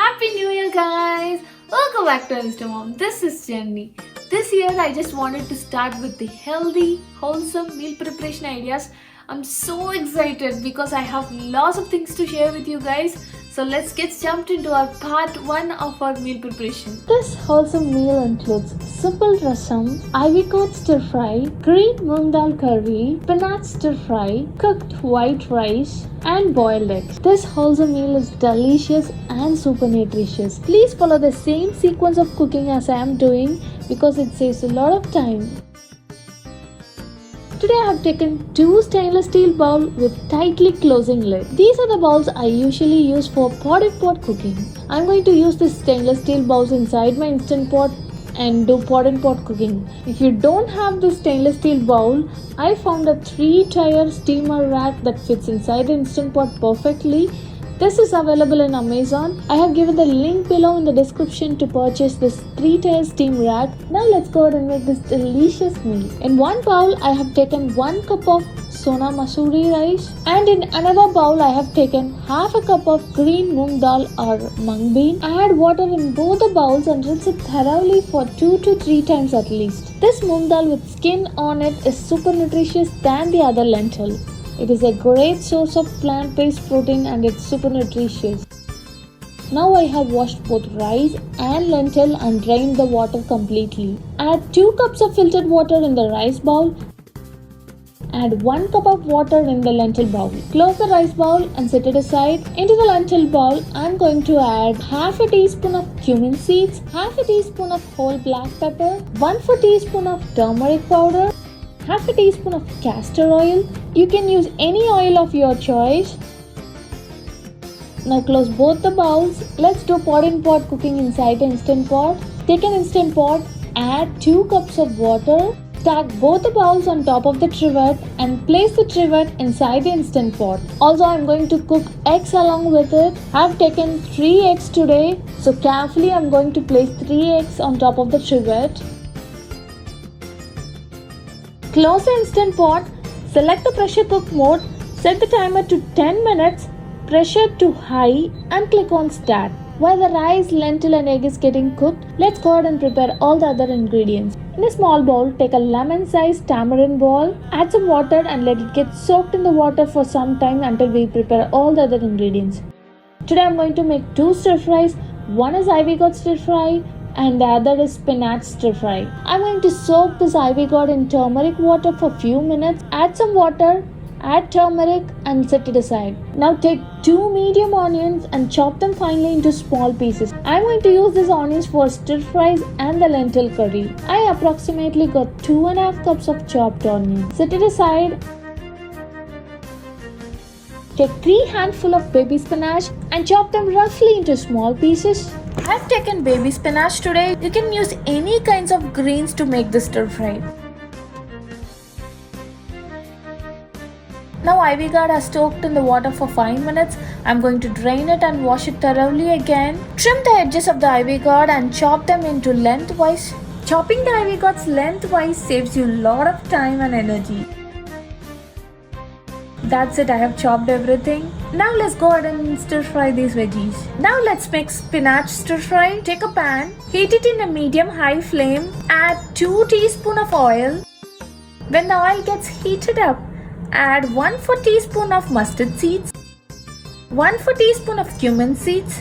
Happy New Year, guys! Welcome back to Instamom. This is Jenny. This year, I just wanted to start with the healthy, wholesome meal preparation ideas. I'm so excited because I have lots of things to share with you guys. So let's get jumped into our part 1 of our meal preparation. This wholesome meal includes simple rasam, ivy gourd stir fry, green moong dal curry, spinach stir fry, cooked white rice, and boiled eggs. This wholesome meal is delicious and super nutritious. Please follow the same sequence of cooking as I am doing because it saves a lot of time. Today I have taken 2 stainless steel bowls with tightly closing lid. These are the bowls I usually use for pot cooking. I am going to use these stainless steel bowls inside my instant pot and do pot cooking. If you don't have this stainless steel bowl, I found a 3-tier steamer rack that fits inside the instant pot perfectly. This is available in Amazon. I have given the link below in the description to purchase this 3-tier steam rack. Now let's go ahead and make this delicious meal. In one bowl, I have taken 1 cup of Sona Masuri rice, and in another bowl, I have taken half a cup of green moong dal or mung bean. Add water in both the bowls and rinse it thoroughly for 2 to 3 times at least. This moong dal with skin on it is super nutritious than the other lentil. It is a great source of plant-based protein and it's super nutritious. Now I have washed both rice and lentil and drained the water completely. Add 2 cups of filtered water in the rice bowl. Add 1 cup of water in the lentil bowl. Close the rice bowl and set it aside. Into the lentil bowl, I am going to add half a teaspoon of cumin seeds, half a teaspoon of whole black pepper, 1/4 teaspoon of turmeric powder, half a teaspoon of castor oil. You can use any oil of your choice. Now close both the bowls. Let's do pot cooking inside the instant pot. Take an instant pot, add 2 cups of water. Stack both the bowls on top of the trivet and place the trivet inside the instant pot. Also, I am going to cook eggs along with it. I have taken 3 eggs today. So carefully I am going to place 3 eggs on top of the trivet. Close the instant pot, select the pressure cook mode, set the timer to 10 minutes, pressure to high and click on start. While the rice, lentil and egg is getting cooked, let's go ahead and prepare all the other ingredients. In a small bowl, take a lemon-sized tamarind ball, add some water and let it get soaked in the water for some time until we prepare all the other ingredients. Today I am going to make 2 stir fries. One is ivy gourd stir fry and the other is spinach stir fry. I'm going to soak this ivy gourd in turmeric water for a few minutes. Add some water, add turmeric and set it aside. Now take 2 medium onions and chop them finely into small pieces. I'm going to use these onions for stir fries and the lentil curry. I approximately got 2.5 cups of chopped onions. Set it aside. Take 3 handfuls of baby spinach and chop them roughly into small pieces. I've taken baby spinach today. You can use any kinds of greens to make this stir fry. Now ivy gourd has soaked in the water for 5 minutes. I'm going to drain it and wash it thoroughly again. Trim the edges of the ivy gourd and chop them into lengthwise. Chopping the ivy gourds lengthwise saves you a lot of time and energy. That's it, I have chopped everything. Now let's go ahead and stir fry these veggies. Now let's make spinach stir fry. Take a pan, heat it in a medium-high flame, add 2 teaspoons of oil. When the oil gets heated up, add 1/4 teaspoon of mustard seeds, 1/4 teaspoon of cumin seeds,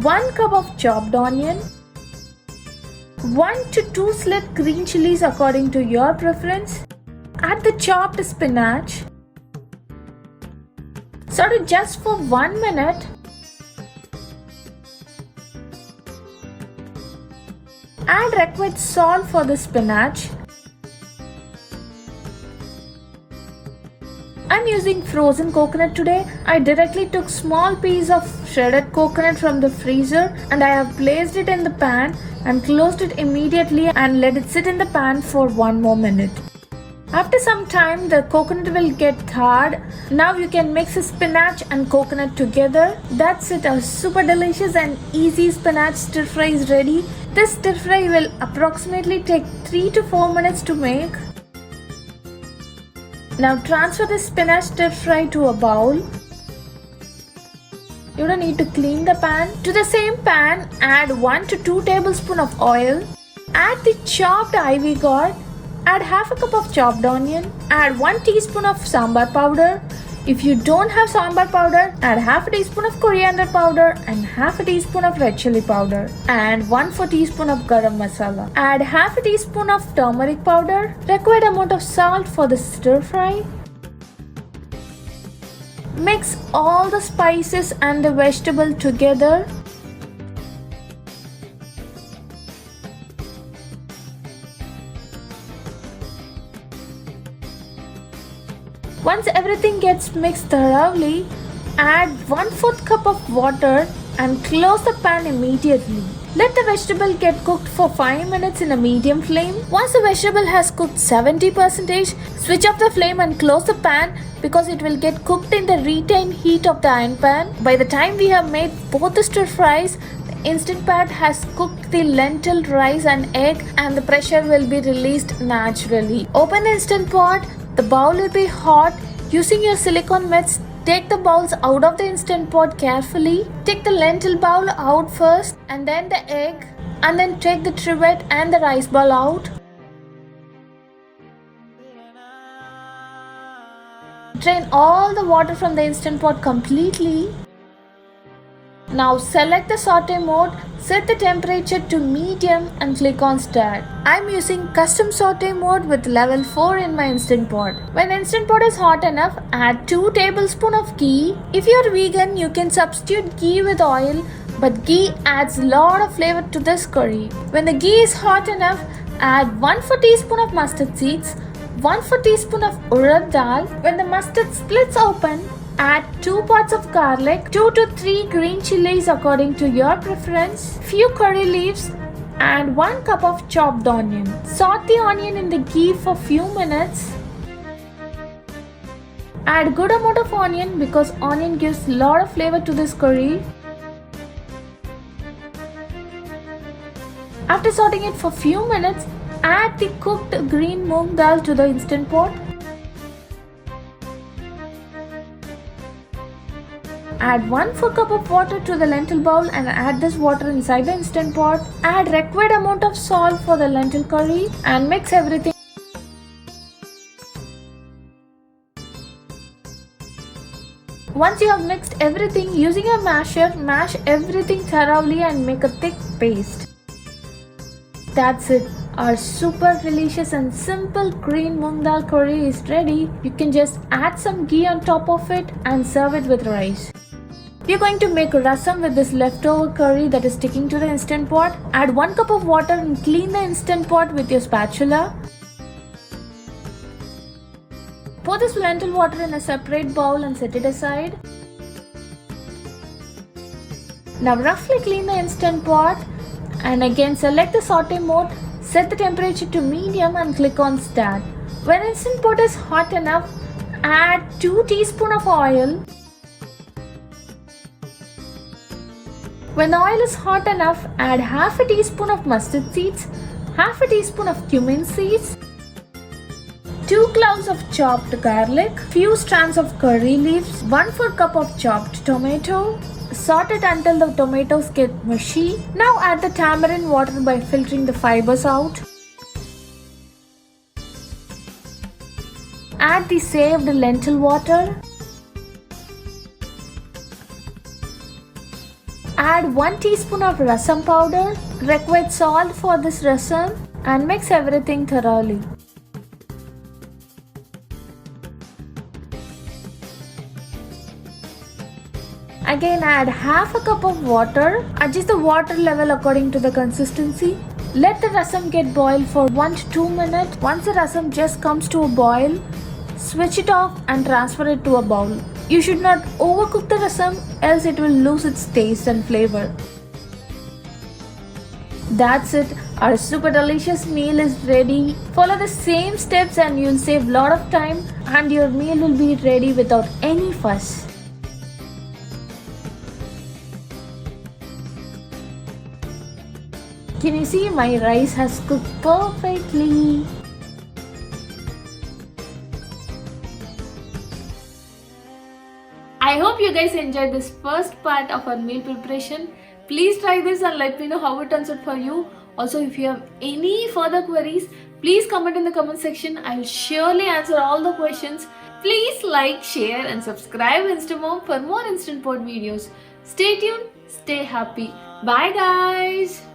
1 cup of chopped onion, 1 to 2 slit green chilies according to your preference. Add the chopped spinach. Saute just for 1 minute. Add required salt for the spinach. I'm using frozen coconut today. I directly took small piece of shredded coconut from the freezer and I have placed it in the pan and closed it immediately and let it sit in the pan for 1 more minute. After some time, the coconut will get hard. Now you can mix the spinach and coconut together. That's it, a super delicious and easy spinach stir fry is ready. This stir fry will approximately take 3 to 4 minutes to make. Now transfer the spinach stir fry to a bowl. You don't need to clean the pan. To the same pan, add 1 to 2 tablespoons of oil. Add the chopped ivy gourd. Add half a cup of chopped onion. Add 1 teaspoon of sambar powder. If you don't have sambar powder, add half a teaspoon of coriander powder and half a teaspoon of red chili powder and 1/4 teaspoon of garam masala. Add half a teaspoon of turmeric powder. Required amount of salt for the stir fry. Mix all the spices and the vegetable together. Once everything gets mixed thoroughly, add 1/4 cup of water and close the pan immediately. Let the vegetable get cooked for 5 minutes in a medium flame. Once the vegetable has cooked 70%, switch off the flame and close the pan because it will get cooked in the retained heat of the iron pan. By the time we have made both the stir fries, the Instant Pot has cooked the lentil, rice and egg and the pressure will be released naturally. Open the Instant Pot. The bowl will be hot. Using your silicone mitts, take the bowls out of the Instant Pot carefully. Take the lentil bowl out first and then the egg, and then take the trivet and the rice ball out. Drain all the water from the Instant Pot completely. Now select the saute mode, set the temperature to medium and click on start. I'm using custom saute mode with level 4 in my Instant Pot. When the Instant Pot is hot enough, add 2 tablespoons of ghee. If you're vegan, you can substitute ghee with oil, but ghee adds a lot of flavor to this curry. When the ghee is hot enough, add 1/4 teaspoon of mustard seeds, 1/4 teaspoon of urad dal. When the mustard splits open, add 2 parts of garlic, 2 to 3 green chilies according to your preference, few curry leaves and 1 cup of chopped onion. Saute the onion in the ghee for few minutes. Add good amount of onion because onion gives a lot of flavor to this curry. After sauteing it for few minutes, add the cooked green moong dal to the Instant Pot. Add 1/4 cup of water to the lentil bowl and add this water inside the Instant Pot. Add required amount of salt for the lentil curry and mix everything. Once you have mixed everything, using a masher, mash everything thoroughly and make a thick paste. That's it. Our super delicious and simple green moong dal curry is ready. You can just add some ghee on top of it and serve it with rice. We're going to make rasam with this leftover curry that is sticking to the Instant Pot. Add 1 cup of water and clean the Instant Pot with your spatula. Pour this lentil water in a separate bowl and set it aside. Now roughly clean the Instant Pot and again select the saute mode. Set the temperature to medium and click on start. When Instant Pot is hot enough, add 2 teaspoons of oil. When the oil is hot enough, add half a teaspoon of mustard seeds, half a teaspoon of cumin seeds, 2 cloves of chopped garlic, few strands of curry leaves, 1/4 cup of chopped tomato. Saute it until the tomatoes get mushy. Now add the tamarind water by filtering the fibers out. Add the saved lentil water. Add 1 teaspoon of rasam powder, required salt for this rasam, and mix everything thoroughly. Again add half a cup of water. Adjust the water level according to the consistency. Let the rasam get boiled for 1 to 2 minutes. Once the rasam just comes to a boil, switch it off and transfer it to a bowl. You should not overcook the rasam, else it will lose its taste and flavor. That's it. Our super delicious meal is ready. Follow the same steps and you'll save a lot of time and your meal will be ready without any fuss. Can you see my rice has cooked perfectly? I hope you guys enjoyed this first part of our meal preparation. Please try this and let me know how it turns out for you. Also, if you have any further queries, please comment in the comment section. I'll surely answer all the questions. Please like, share and subscribe Instamom for more Instant Pot videos. Stay tuned, stay happy. Bye guys.